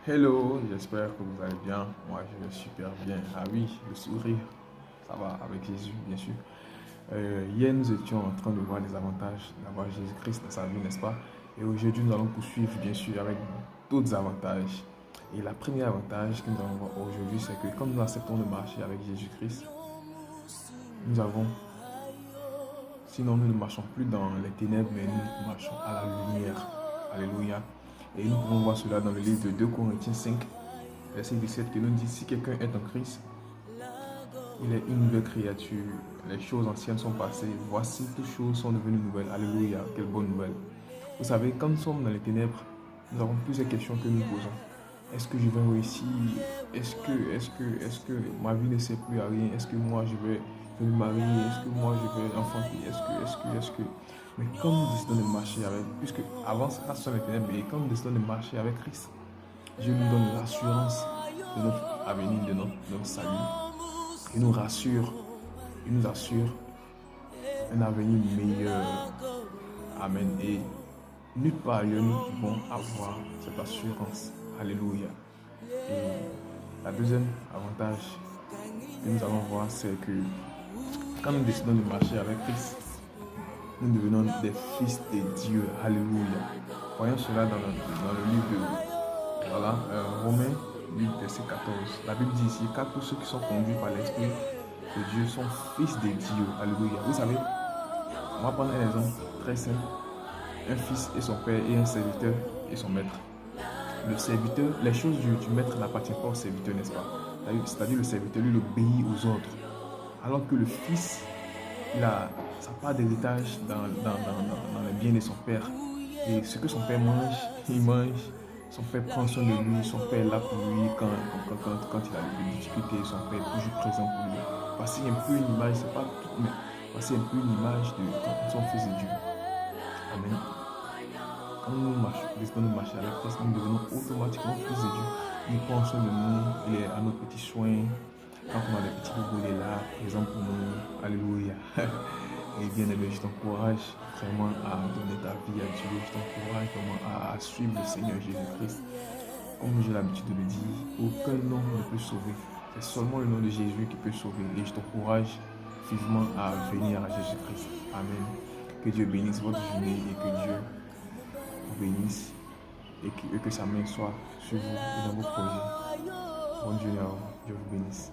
Hello, j'espère que vous allez bien. Moi, je vais super bien. Ah oui, le sourire, ça va avec Jésus, bien sûr. Hier, nous étions en train de voir les avantages d'avoir Jésus-Christ dans sa vie, n'est-ce pas? Et aujourd'hui, nous allons poursuivre, bien sûr, avec d'autres avantages. Et le premier avantage que nous allons voir aujourd'hui, c'est que quand nous acceptons de marcher avec Jésus-Christ, nous avons, sinon nous ne marchons plus dans les ténèbres, mais nous marchons à la lumière. Alléluia. Et nous pouvons voir cela dans le livre de 2 Corinthiens 5, verset 17, qui nous dit, si quelqu'un est en Christ, il est une nouvelle créature. Les choses anciennes sont passées. Voici, toutes choses sont devenues nouvelles. Alléluia, quelle bonne nouvelle. Vous savez, quand nous sommes dans les ténèbres, nous avons plusieurs questions que nous posons. Est-ce que je vais réussir? Est-ce que ma vie ne sert plus à rien? Est-ce que moi je vais me marier? Est-ce que moi je vais enfanter? Est-ce que. Mais quand nous décidons de marcher avec, puisque avant ça sont les ténèbres, et quand nous décidons de marcher avec Christ, Dieu nous donne l'assurance de notre avenir, de notre salut. Il nous rassure, il nous assure un avenir meilleur. Amen. Et nulle part ailleurs nous pouvons avoir cette assurance. Alléluia. Et la deuxième avantage que nous allons voir, c'est que quand nous décidons de marcher avec Christ, nous devenons des fils de Dieu. Alléluia. Voyons cela dans le livre de Romains 8, verset 14. La Bible dit ici, car tous ceux qui sont conduits par l'Esprit de Dieu sont fils de Dieu. Alléluia. Vous savez, on va prendre un exemple très simple. Un fils et son père et un serviteur et son maître. Le serviteur, les choses du maître n'appartiennent pas au serviteur, n'est-ce pas? C'est-à-dire le serviteur, lui, il obéit aux autres. Alors que le fils, il a sa part d'héritage dans les biens de son père. Et ce que son père mange, il mange. Son père prend soin de lui, son père est là pour lui quand il a des difficultés, son père est toujours présent pour lui. Voici un peu une image, c'est pas tout, mais voici un peu une image de quand nous sommes fils de Dieu. Amen. Quand nous décidons de marcher avec Christ, nous devenons automatiquement fils de Dieu. Il prend soin de nous, il est à nos petits soins. Quand on a des petits bobos, il est là, présent pour nous. Alléluia. Et bien aimé, je t'encourage vraiment à donner ta vie à Dieu. Je t'encourage vraiment à suivre le Seigneur Jésus-Christ. Comme j'ai l'habitude de le dire, aucun nom ne peut sauver. C'est seulement le nom de Jésus qui peut sauver. Et je t'encourage vivement à venir à Jésus-Christ. Amen. Que Dieu bénisse votre journée et que Dieu vous bénisse et que sa main soit sur vous et dans vos projets. Bonne journée à vous. Dieu vous bénisse.